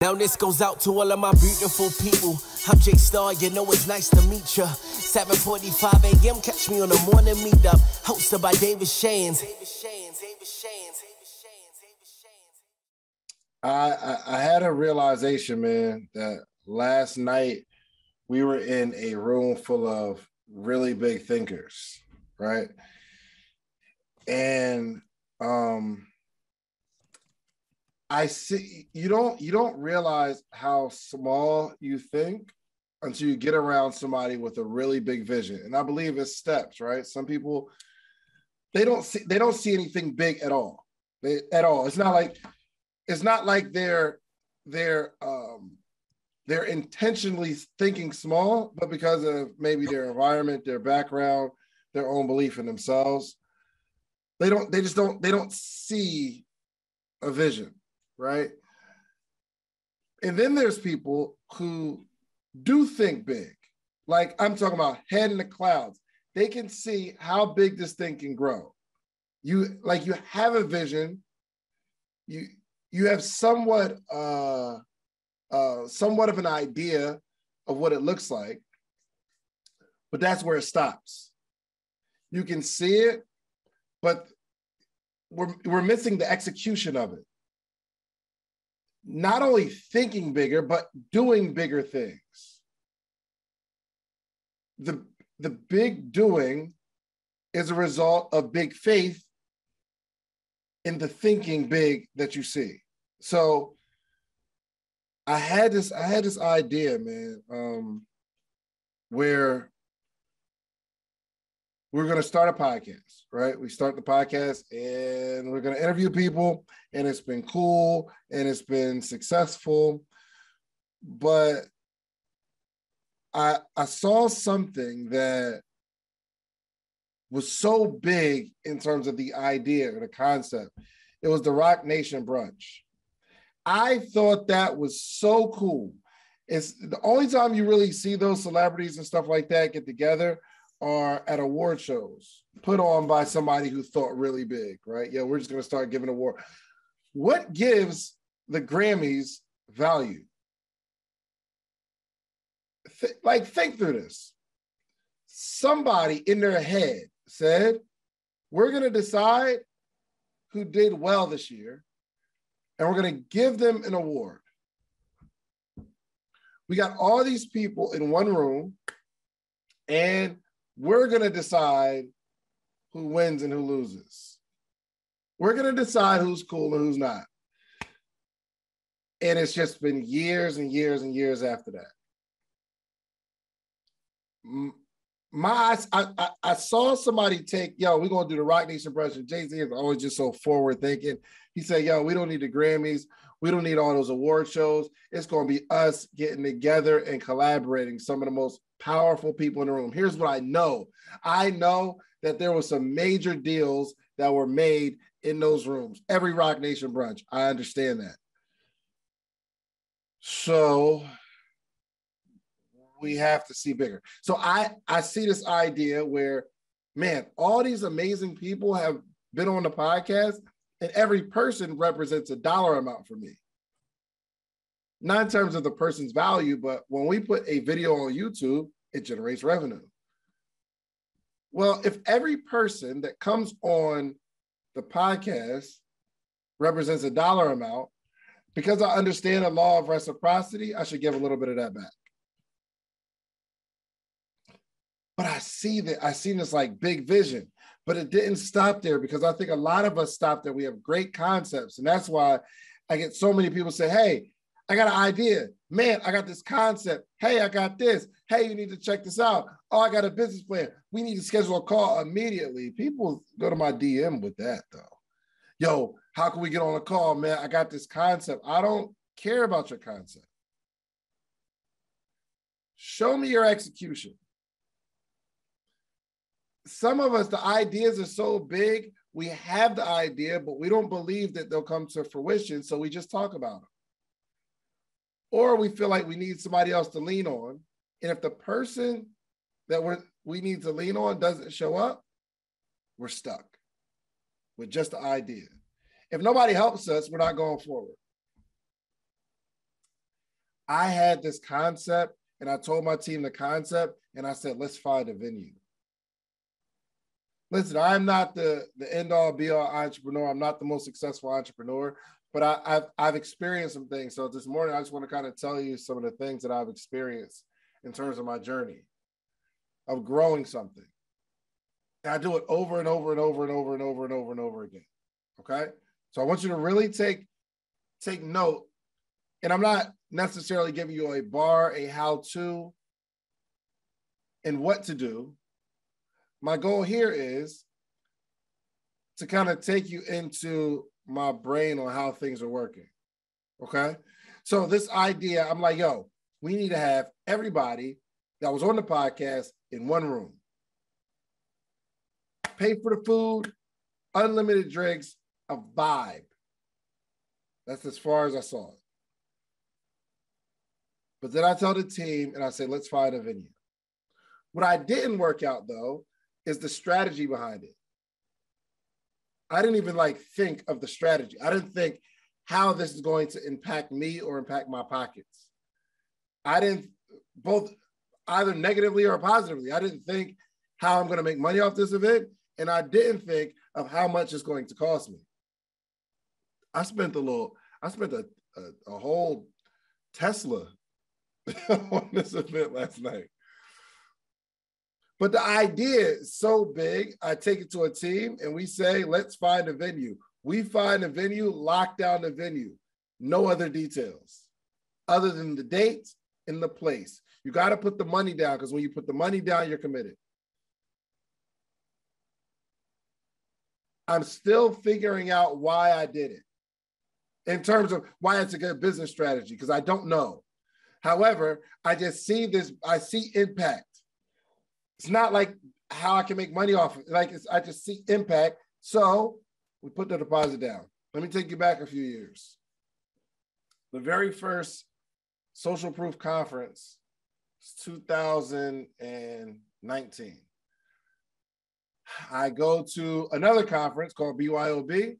Now this goes out to all of my beautiful people. I'm Jake Star, you know it's nice to meet ya. 7:45 a.m., catch me on the Morning Meetup, hosted by David Shands. I had a realization, man, that last night we were in a room full of really big thinkers, right? And I see you don't realize how small you think until you get around somebody with a really big vision. And I believe it's steps, right? Some people they don't see anything big at all. It's not like they're intentionally thinking small, but because of maybe their environment, their background, their own belief in themselves, they don't see a vision, right? And then there's people who do think big. Like I'm talking about head in the clouds. They can see how big this thing can grow. You have a vision. You have somewhat of an idea of what it looks like, but that's where it stops. You can see it, but we're missing the execution of it. Not only thinking bigger, but doing bigger things. The big doing is a result of big faith in the thinking big that you see. So I had this idea, man, where we're going to start a podcast, right? We start the podcast and we're going to interview people, and it's been cool and it's been successful. But I saw something that was so big in terms of the idea or the concept. It was the Rock Nation brunch. I thought that was so cool. It's the only time you really see those celebrities and stuff like that get together are at award shows put on by somebody who thought really big, right? Yeah, we're just going to start giving award. What gives the Grammys value? Think through this. Somebody in their head said, we're going to decide who did well this year, and we're going to give them an award. We got all these people in one room, and we're going to decide who wins and who loses. We're going to decide who's cool and who's not. And it's just been years and years and years after that. I saw somebody take, we're going to do the Rock Nation brunch, and Jay-Z is always just so forward thinking. He said, we don't need the Grammys. We don't need all those award shows. It's going to be us getting together and collaborating, some of the most powerful people in the room. Here's what I know. I know that there were some major deals that were made in those rooms. Every Rock Nation brunch. I understand that. So we have to see bigger. So I see this idea where, man, all these amazing people have been on the podcast, and every person represents a dollar amount for me. Not in terms of the person's value, but when we put a video on YouTube, it generates revenue. Well, if every person that comes on the podcast represents a dollar amount, because I understand the law of reciprocity, I should give a little bit of that back. But I seen this like big vision, but it didn't stop there, because I think a lot of us stop there. We have great concepts. And that's why I get so many people say, hey, I got an idea. Man, I got this concept. Hey, I got this. Hey, you need to check this out. Oh, I got a business plan. We need to schedule a call immediately. People go to my DM with that though. Yo, how can we get on a call, man? I got this concept. I don't care about your concept. Show me your execution. Some of us, the ideas are so big, we have the idea, but we don't believe that they'll come to fruition, so we just talk about them. Or we feel like we need somebody else to lean on, and if the person that we need to lean on doesn't show up, we're stuck with just the idea. If nobody helps us, we're not going forward. I had this concept and I told my team the concept and I said, let's find a venue. Listen, I'm not the end all be all entrepreneur. I'm not the most successful entrepreneur, but I've experienced some things. So this morning, I just want to kind of tell you some of the things that I've experienced in terms of my journey of growing something. And I do it over and over and over and over and over and over and over again. Okay. So I want you to really take note. And I'm not necessarily giving you a bar, a how-to, and what to do. My goal here is to kind of take you into my brain on how things are working. Okay. So this idea, I'm like, yo, we need to have everybody that was on the podcast in one room. Pay for the food, unlimited drinks, a vibe. That's as far as I saw it. But then I tell the team and I say, let's find a venue. What I didn't work out though, is the strategy behind it. I didn't even think of the strategy. I didn't think how this is going to impact me or impact my pockets. I didn't, both either negatively or positively. I didn't think how I'm going to make money off this event. And I didn't think of how much it's going to cost me. I spent a whole Tesla on this event last night. But the idea is so big, I take it to a team and we say, let's find a venue. We find a venue, lock down the venue. No other details other than the date and the place. You got to put the money down because when you put the money down, you're committed. I'm still figuring out why I did it in terms of why it's a good business strategy, because I don't know. However, I just see this, I see impact. It's not like how I can make money off of it. I just see impact. So we put the deposit down. Let me take you back a few years. The very first Social Proof Conference was 2019. I go to another conference called BYOB,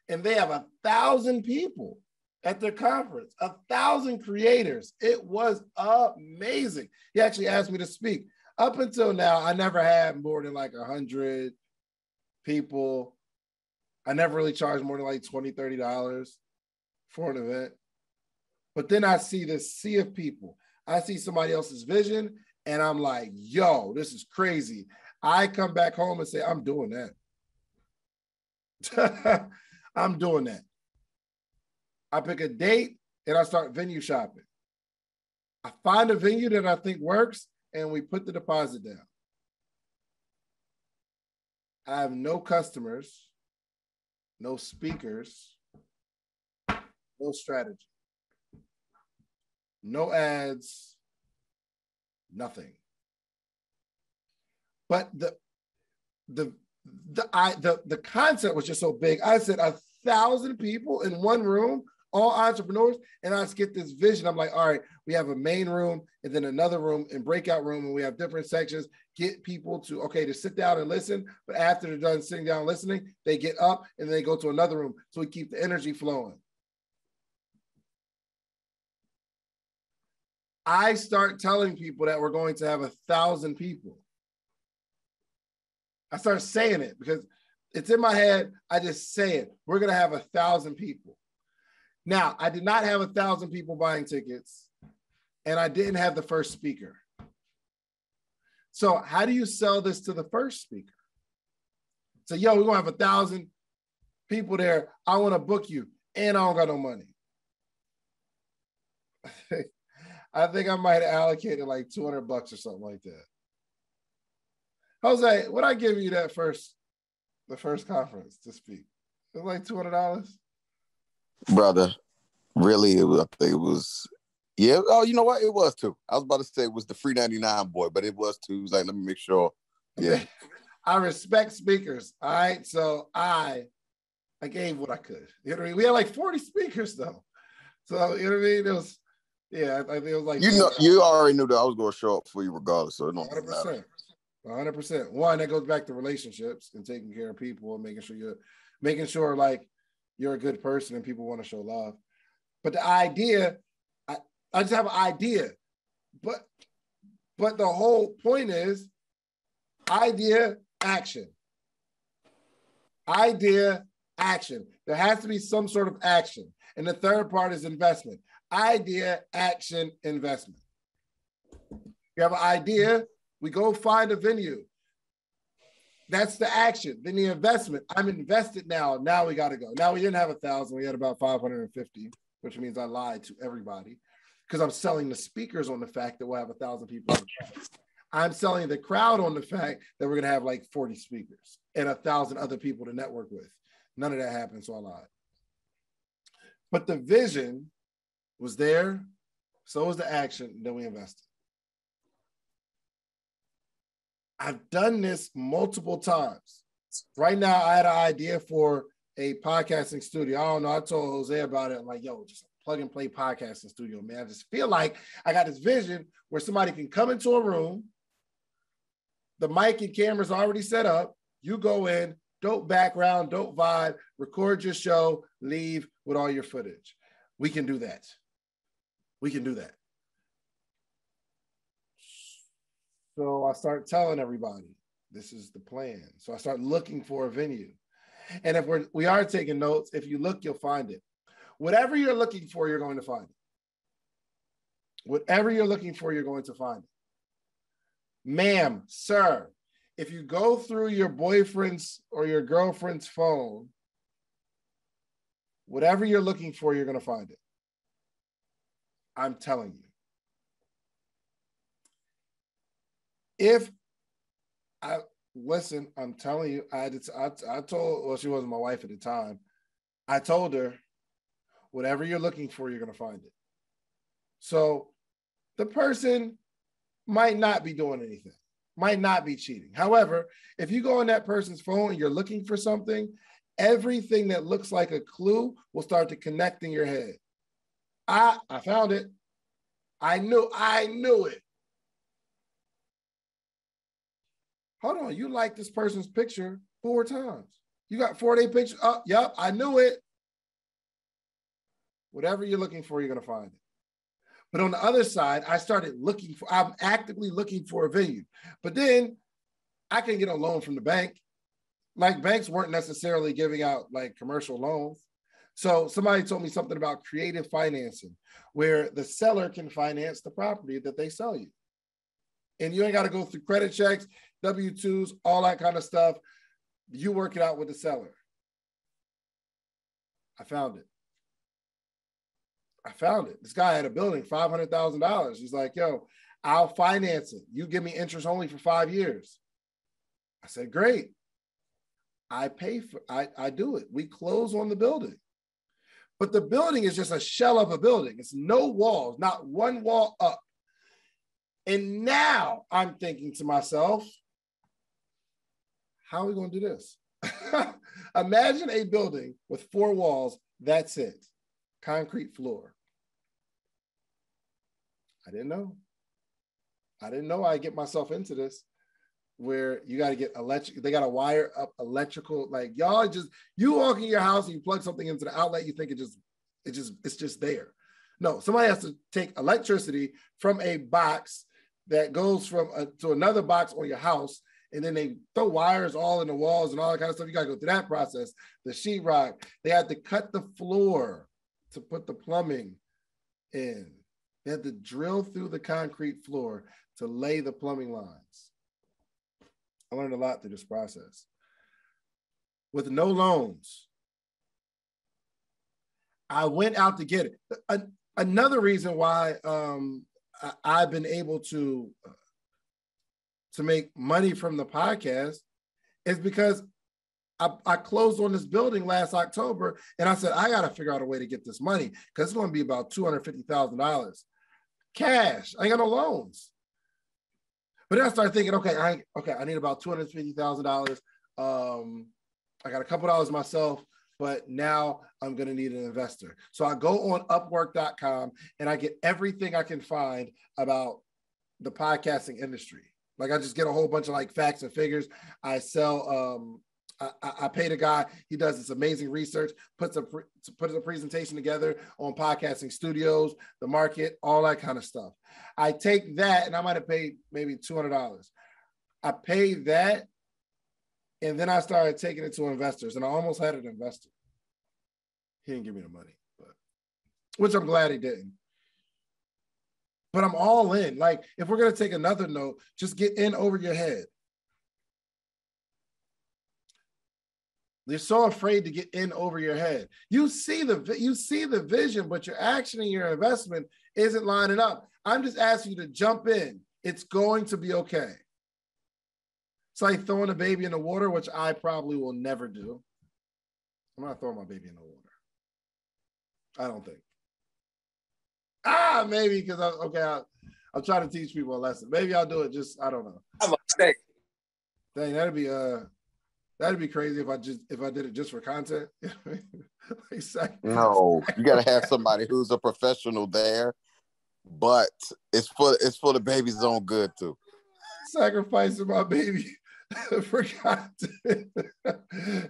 and they have 1,000 people at their conference, 1,000 creators. It was amazing. He actually asked me to speak. Up until now, I never had more than 100 people. I never really charged more than $20, $30 for an event. But then I see this sea of people. I see somebody else's vision, and I'm like, yo, this is crazy. I come back home and say, I'm doing that. I'm doing that. I pick a date, and I start venue shopping. I find a venue that I think works, and we put the deposit down. I have no customers, no speakers, no strategy, no ads, nothing. But the concept was just so big. I said 1,000 people in one room, all entrepreneurs, and I just get this vision. I'm like, all right, we have a main room and then another room and breakout room, and we have different sections. Get people to sit down and listen, but after they're done sitting down listening, they get up and they go to another room. So we keep the energy flowing. I start telling people that we're going to have 1,000 people. I start saying it because it's in my head. I just say it. We're going to have 1,000 people. Now, I did not have 1,000 people buying tickets, and I didn't have the first speaker. So how do you sell this to the first speaker? So, yo, we're going to have 1,000 people there. I want to book you, and I don't got no money. I think I might have allocated $200 or something like that. Jose, would I give you the first conference to speak? It was $200. Brother, really, I think it was, yeah. Oh, you know what? It was too. I was about to say it was the free 99 boy, but it was too. It was let me make sure. Yeah. I respect speakers. All right. So I gave what I could. You know what I mean? We had 40 speakers though. So, you know what I mean? It was, yeah, I think it was you already knew that I was going to show up for you regardless. So it don't 100%. matter. 100%. One, that goes back to relationships and taking care of people and making sure you're a good person and people want to show love. But the idea, I just have an idea. But the whole point is idea, action. Idea, action. There has to be some sort of action. And the third part is investment. Idea, action, investment. You have an idea, we go find a venue. That's the action. Then the investment. I'm invested now. Now we got to go. Now we didn't have 1,000. We had about 550, which means I lied to everybody because I'm selling the speakers on the fact that we'll have 1,000 people. I'm selling the crowd on the fact that we're going to have like 40 speakers and 1,000 other people to network with. None of that happened, so I lied. But the vision was there. So was the action. Then we invested. I've done this multiple times. Right now, I had an idea for a podcasting studio. I don't know. I told Jose about it. I'm like, yo, just plug and play podcasting studio, man. I just feel like I got this vision where somebody can come into a room. The mic and camera's already set up. You go in, dope background, dope vibe, record your show, leave with all your footage. We can do that. We can do that. So I start telling everybody, this is the plan. So I start looking for a venue. And if we are taking notes, if you look, you'll find it. Whatever you're looking for, you're going to find it. Whatever you're looking for, you're going to find it. Ma'am, sir, if you go through your boyfriend's or your girlfriend's phone, whatever you're looking for, you're going to find it. I'm telling you. Listen, I'm telling you, I told, well, she wasn't my wife at the time. I told her, whatever you're looking for, you're going to find it. So the person might not be doing anything, might not be cheating. However, if you go on that person's phone and you're looking for something, everything that looks like a clue will start to connect in your head. I found it. I knew it. Hold on, you like this person's picture 4 times. You got 4-day pictures? Oh, yep, I knew it. Whatever you're looking for, you're going to find it. But on the other side, I'm actively looking for a venue. But then I can get a loan from the bank. Like banks weren't necessarily giving out like commercial loans. So somebody told me something about creative financing, where the seller can finance the property that they sell you. And you ain't got to go through credit checks, W-2s, all that kind of stuff. You work it out with the seller. I found it. This guy had a building, $500,000. He's like, yo, I'll finance it. You give me interest only for 5 years. I said, great. I do it. We close on the building. But the building is just a shell of a building. It's no walls, not one wall up. And now I'm thinking to myself, how are we going to do this? Imagine a building with 4 walls. That's it. Concrete floor. I didn't know I'd get myself into this, where you got to get electric. They got to wire up electrical. Like you walk in your house and you plug something into the outlet. You think it's just there. No, somebody has to take electricity from a box that goes to another box on your house, and then they throw wires all in the walls and all that kind of stuff. You got to go through that process. The sheetrock, they had to cut the floor to put the plumbing in. They had to drill through the concrete floor to lay the plumbing lines. I learned a lot through this process. With no loans, I went out to get it. Another reason why I've been able to make money from the podcast is because I closed on this building last October, and I said, I got to figure out a way to get this money because it's going to be about $250,000 cash. I ain't got no loans. But then I started thinking, I need about $250,000. I got a couple dollars myself, but now I'm going to need an investor. So I go on Upwork.com and I get everything I can find about the podcasting industry. Like I just get a whole bunch of like facts and figures. I sell I paid a guy. He does this amazing research, puts a presentation together on podcasting studios, the market, all that kind of stuff. I take that, and I might have paid maybe $200. I paid that, and then I started taking it to investors, and I almost had an investor. He didn't give me the money, which I'm glad he didn't. But I'm all in. Like, if we're going to take another note, just get in over your head. You're so afraid to get in over your head. You see the vision, but your action and your investment isn't lining up. I'm just asking you to jump in. It's going to be okay. It's like throwing a baby in the water, which I probably will never do. I'm not throwing my baby in the water. I don't think. Maybe because I'm trying to teach people a lesson. Maybe I'll do it. I don't know. Dang, that'd be crazy if I did it just for content. Exactly. No, you gotta have somebody who's a professional there, but it's for the baby's own good too. Sacrificing my baby for content.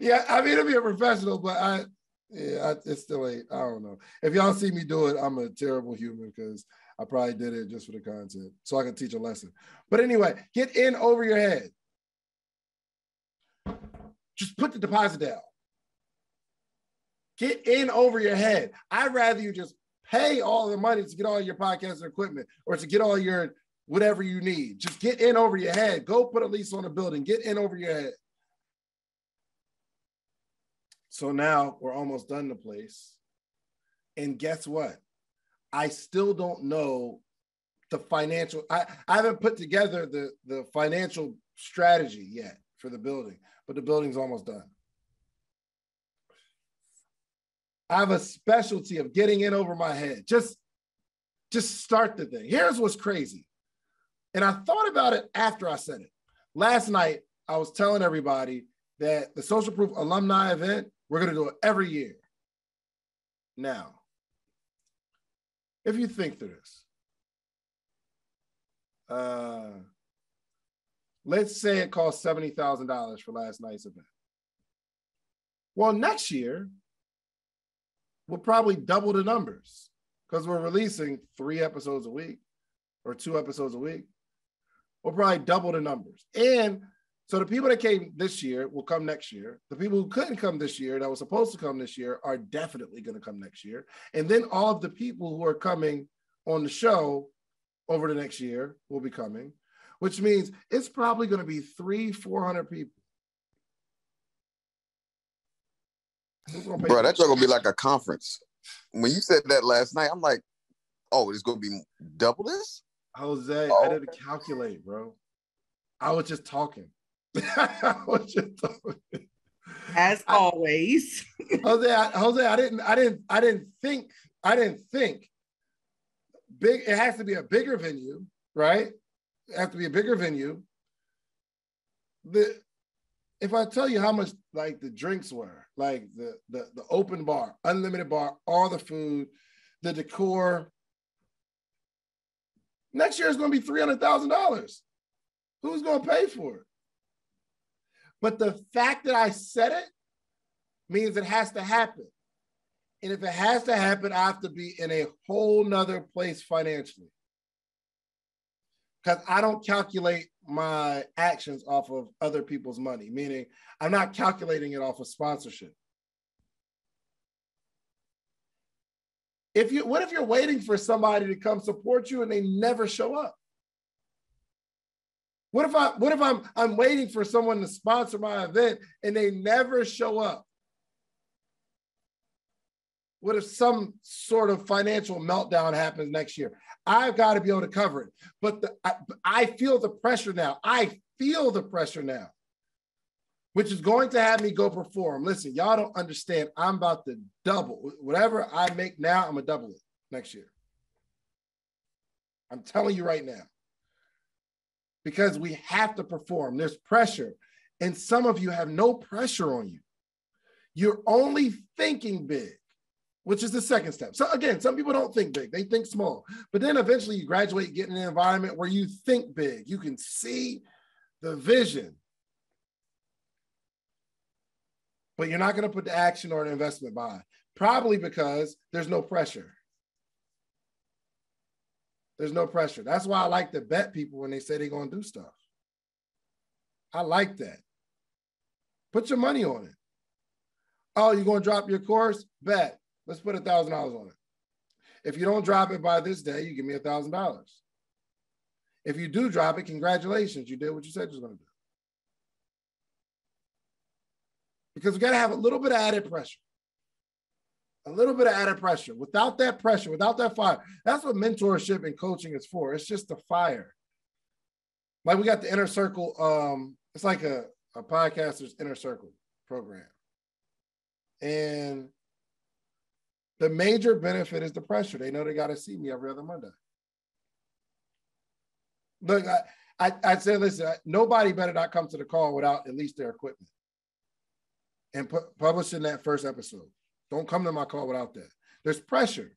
Yeah, I mean, to be a professional, but it still ain't. I don't know. If y'all see me do it, I'm a terrible human because I probably did it just for the content, so I can teach a lesson. But anyway, get in over your head. Just put the deposit down. Get in over your head. I'd rather you just pay all the money to get all your podcasting equipment or to get all your whatever you need. Just get in over your head. Go put a lease on a building. Get in over your head. So now we're almost done the place. And guess what? I still don't know the financial. I haven't put together the financial strategy yet for the building, but the building's almost done. I have a specialty of getting in over my head. Just start the thing. Here's what's crazy. And I thought about it after I said it. Last night, I was telling everybody that the Social Proof alumni event, we're going to do it every year. Now, if you think through this, let's say it cost $70,000 for last night's event. Well, next year, we'll probably double the numbers because we're releasing 3 episodes a week or 2 episodes a week. We'll probably double the numbers. And so the people that came this year will come next year. The people who couldn't come this year that were supposed to come this year are definitely going to come next year. And then all of the people who are coming on the show over the next year will be coming, which means it's probably going to be 300-400 people. Bro, that's going to be like a conference. When you said that last night, I'm like, oh, it's going to be double this? Jose, I didn't calculate, bro. I was just talking. As always. Jose, I didn't think big. It has to be a bigger venue, right? It has to be a bigger venue. If I tell you how much like the drinks were, like the open bar, unlimited bar, all the food, the decor, next year is going to be $300,000. Who's going to pay for it? But the fact that I said it means it has to happen. And if it has to happen, I have to be in a whole nother place financially. Because I don't calculate my actions off of other people's money, meaning I'm not calculating it off of sponsorship. What if you're waiting for somebody to come support you and they never show up? What if I'm waiting for someone to sponsor my event and they never show up? What if some sort of financial meltdown happens next year? I've got to be able to cover it. But I feel the pressure now. Which is going to have me go perform. Listen, y'all don't understand. I'm about to double. Whatever I make now, I'm going to double it next year. I'm telling you right now. Because we have to perform. There's pressure. And some of you have no pressure on you. You're only thinking big, which is the second step. So again, some people don't think big. They think small. But then eventually you graduate, get in an environment where you think big. You can see the vision. but you're not going to put the action or an investment behind. Probably because there's no pressure. There's no pressure. That's why I like to bet people when they say they're going to do stuff. I like that. Put your money on it. Oh, you're going to drop your course? Bet. Let's put $1,000 on it. If you don't drop it by this day, you give me $1,000. If you do drop it, congratulations. You did what you said you were going to do. Because we got to have a little bit of added pressure. A little bit of added pressure. Without that pressure, without that fire, that's what mentorship and coaching is for. It's just the fire. Like we got the Inner Circle. It's like a podcaster's Inner Circle program. And the major benefit is the pressure. They know they got to see me every other Monday. Look, I said, listen, nobody better not come to the call without at least their equipment and publishing that first episode. Don't come to my call without that. There's pressure.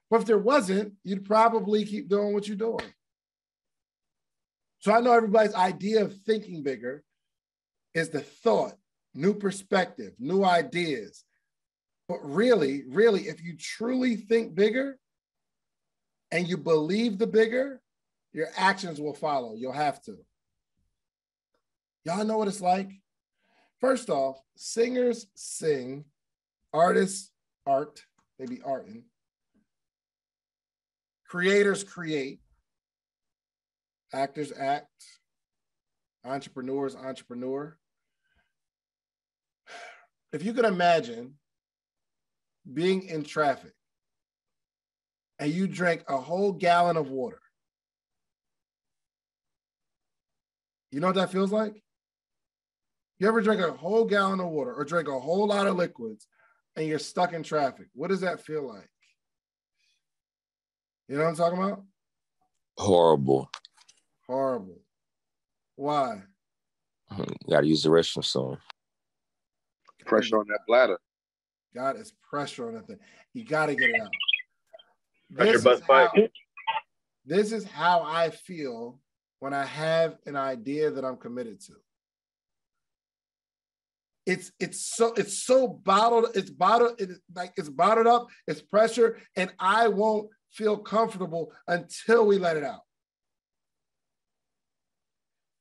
But if there wasn't, you'd probably keep doing what you're doing. So I know everybody's idea of thinking bigger is the thought, new perspective, new ideas. But really, if you truly think bigger and you believe the bigger, your actions will follow. You'll have to. Y'all know what it's like? First off, singers sing, artists art, they be arting. Creators create, actors act, entrepreneurs entrepreneur. If you can imagine being in traffic and you drank a whole gallon of water, you know what that feels like? You ever drink a whole gallon of water or drink a whole lot of liquids and you're stuck in traffic? What does that feel like? You know what I'm talking about? Horrible. Horrible. Why? You gotta use the restroom soon. Pressure on that bladder. God, it's pressure on that thing. You got to get it out. This is how I feel when I have an idea that I'm committed to. It's so bottled, it's bottled up, it's pressure, and I won't feel comfortable until we let it out.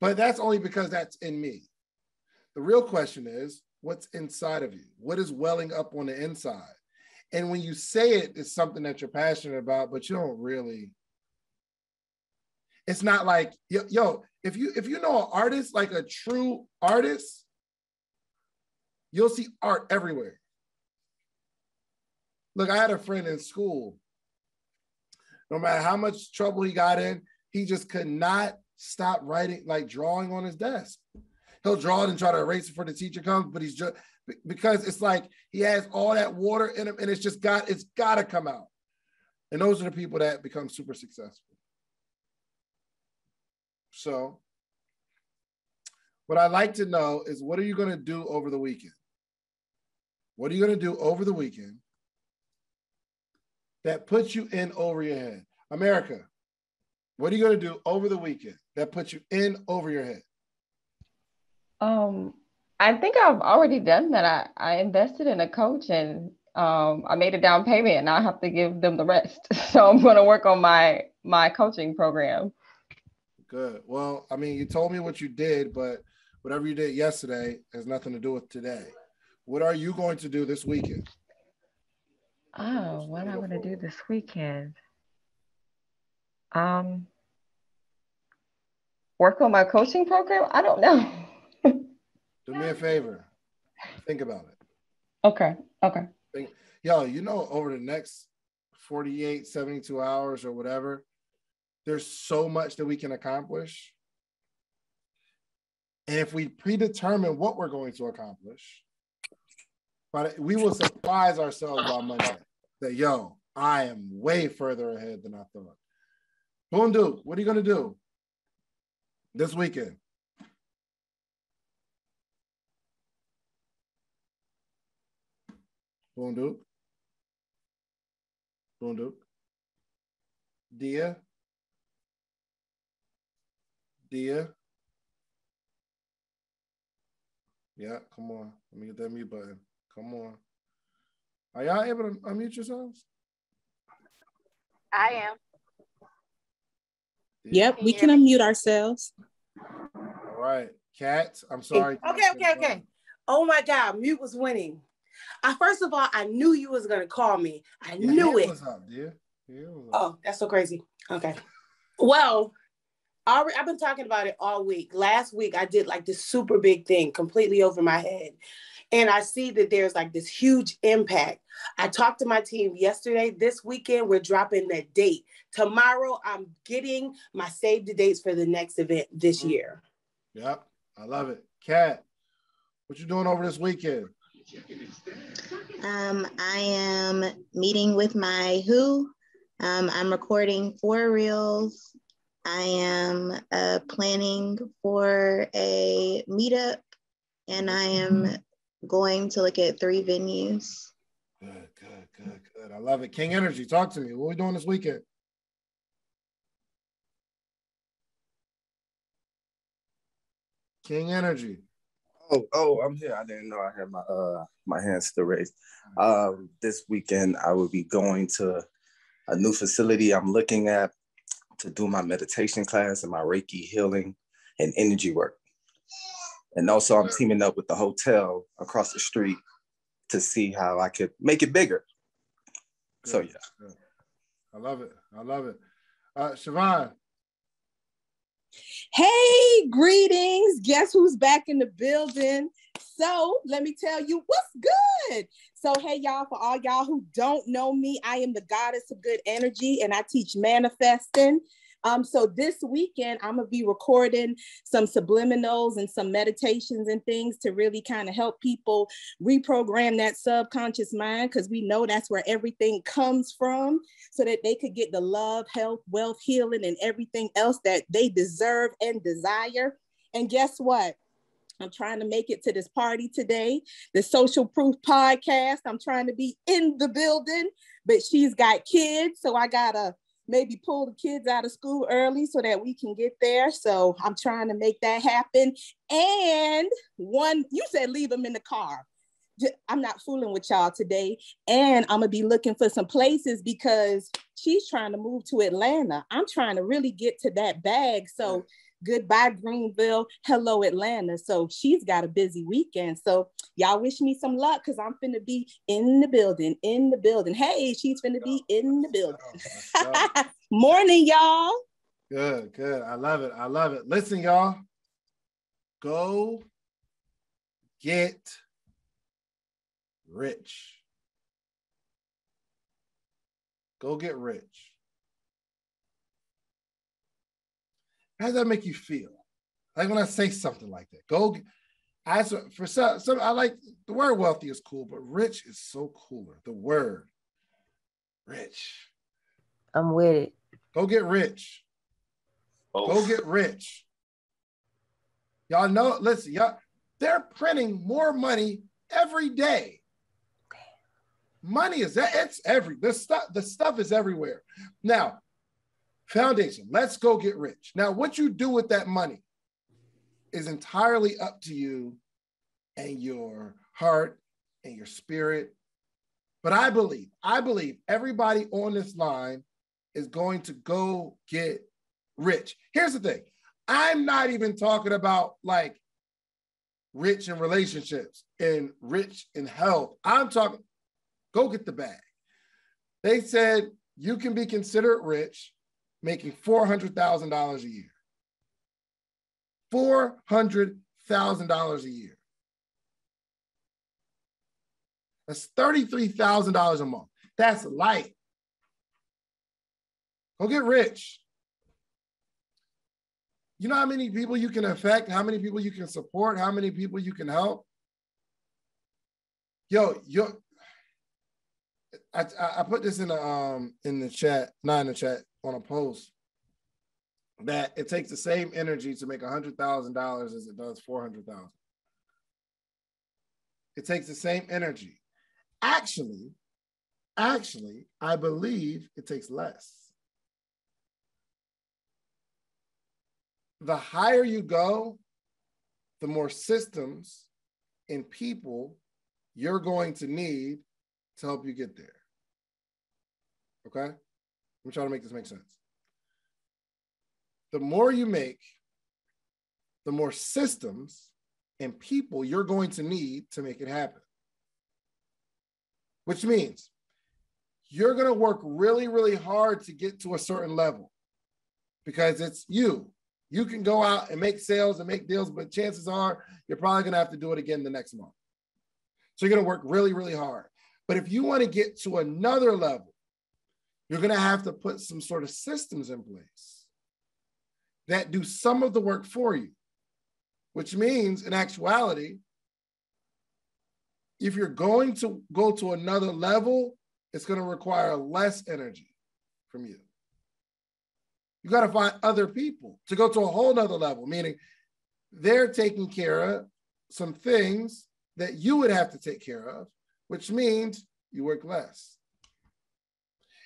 But that's only because that's in me. The real question is, what's inside of you? What is welling up on the inside? And when you say it, it's something that you're passionate about, but you don't really. It's not like, if you know an artist, like a true artist, you'll see art everywhere. Look, I had a friend in school. No matter how much trouble he got in, he just could not stop writing, like drawing on his desk. He'll draw it and try to erase it before the teacher comes, but he's just, because it's like he has all that water in him and it's got to come out. And those are the people that become super successful. So what I'd like to know is, what are you going to do over the weekend? What are you going to do over the weekend that puts you in over your head? America, what are you going to do over the weekend that puts you in over your head? I think I've already done that. I invested in a coach and I made a down payment and I have to give them the rest. So I'm going to work on my coaching program. Good. Well, I mean, you told me what you did, but whatever you did yesterday has nothing to do with today. What are you going to do this weekend? Oh, what am I going to do this weekend? Work on my coaching program? I don't know. Do me a favor. Think about it. Okay. Over the next 48, 72 hours or whatever, there's so much that we can accomplish. And if we predetermine what we're going to accomplish, but we will surprise ourselves by Monday that, I am way further ahead than I thought. Boom Duke, what are you going to do this weekend? Boom Duke. Dia. Yeah, come on. Let me get that mute button. Come on. Are y'all able to unmute yourselves? I am. Yep, we can unmute ourselves. All right. Kat, I'm sorry. Okay. Oh my God, mute was winning. First of all, I knew you was gonna call me. I knew it. What's up, dear? Oh, that's so crazy. Okay. Well, I've been talking about it all week. Last week, I did like this super big thing completely over my head. And I see that there's like this huge impact. I talked to my team yesterday. This weekend, we're dropping the date. Tomorrow, I'm getting my save the dates for the next event this year. Yep. I love it. Kat, what you doing over this weekend? I am meeting with my who. I'm recording 4 reels. I am planning for a meetup, and I am going to look at 3 venues. Good. I love it. King Energy, talk to me. What are we doing this weekend? King Energy. Oh, I'm here. I didn't know I had my hand still raised. This weekend, I will be going to a new facility I'm looking at to do my meditation class and my Reiki healing and energy work. And also, I'm teaming up with the hotel across the street to see how I could make it bigger. Good. So, yeah. Good. I love it. Siobhan. Hey, greetings. Guess who's back in the building? So let me tell you what's good. So, hey, y'all, for all y'all who don't know me, I am the goddess of good energy, and I teach manifesting. So this weekend, I'm going to be recording some subliminals and some meditations and things to really kind of help people reprogram that subconscious mind, because we know that's where everything comes from, so that they could get the love, health, wealth, healing, and everything else that they deserve and desire. And guess what? I'm trying to make it to this party today, the Social Proof Podcast. I'm trying to be in the building, but she's got kids, so I got to maybe pull the kids out of school early so that we can get there. So I'm trying to make that happen. And you said leave them in the car. I'm not fooling with y'all today. And I'm going to be looking for some places because she's trying to move to Atlanta. I'm trying to really get to that bag. So goodbye, Greenville. Hello, Atlanta. So she's got a busy weekend. So y'all wish me some luck, because I'm finna be in the building. Hey, she's finna be in the building. Morning, y'all. Good. I love it. Listen, y'all. Go get rich. Go get rich. How does that make you feel? Like when I say something like that, for some, I like the word wealthy is cool, but rich is so cooler. The word rich. I'm with it. Go get rich. Go get rich. Y'all know, listen, y'all, they're printing more money every day. Money is the stuff is everywhere. Now, foundation, let's go get rich. Now, what you do with that money is entirely up to you and your heart and your spirit. But I believe everybody on this line is going to go get rich. Here's the thing. I'm not even talking about like rich in relationships and rich in health. I'm talking, go get the bag. They said you can be considered rich making $400,000 a year. $400,000 a year. That's $33,000 a month. That's light. Go get rich. You know how many people you can affect, how many people you can support, how many people you can help? I put this in the chat, not in the chat, on a post, that it takes the same energy to make $100,000 as it does $400,000. It takes the same energy. Actually, I believe it takes less. The higher you go, the more systems and people you're going to need to help you get there. Okay? I'm trying to make this make sense. The more you make, the more systems and people you're going to need to make it happen. Which means you're going to work really, really hard to get to a certain level because it's you. You can go out and make sales and make deals, but chances are you're probably going to have to do it again the next month. So you're going to work really, really hard. But if you want to get to another level, you're going to have to put some sort of systems in place that do some of the work for you, which means in actuality, if you're going to go to another level, it's going to require less energy from you. You got to find other people to go to a whole nother level, meaning they're taking care of some things that you would have to take care of, which means you work less.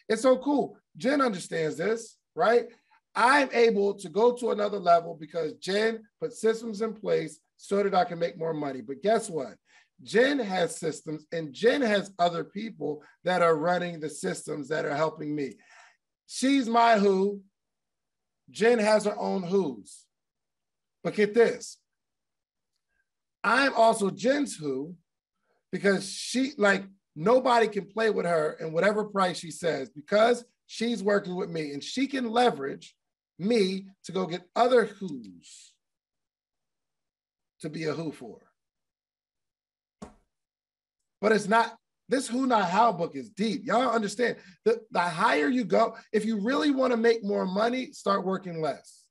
It's so cool. Jen understands this, right? I'm able to go to another level because Jen put systems in place so that I can make more money. But guess what? Jen has systems and Jen has other people that are running the systems that are helping me. She's my who. Jen has her own who's. But get this. I'm also Jen's who because she, like, nobody can play with her in whatever price she says because she's working with me and she can leverage me to go get other who's to be a who for. But it's not, this who not how book is deep. Y'all understand, the higher you go, if you really want to make more money, start working less.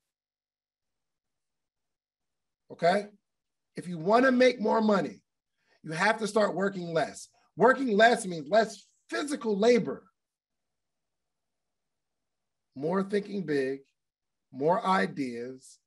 Okay? If you want to make more money, you have to start working less. Working less means less physical labor. More thinking big, more ideas,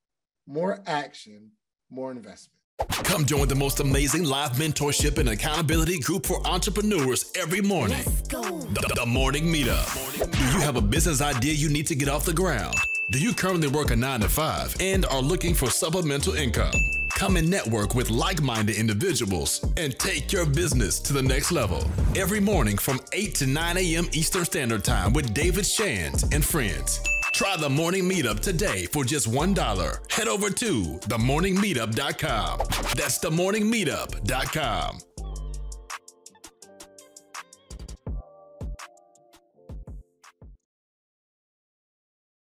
more action, more investment. Come join the most amazing live mentorship and accountability group for entrepreneurs every morning. Let's go. The Morning Meetup. Do you have a business idea you need to get off the ground? Do you currently work a 9-to-5 and are looking for supplemental income? Come and network with like-minded individuals and take your business to the next level. Every morning from 8 to 9 a.m. Eastern Standard Time with David Shands and friends. Try the Morning Meetup today for just $1. Head over to themorningmeetup.com. That's themorningmeetup.com.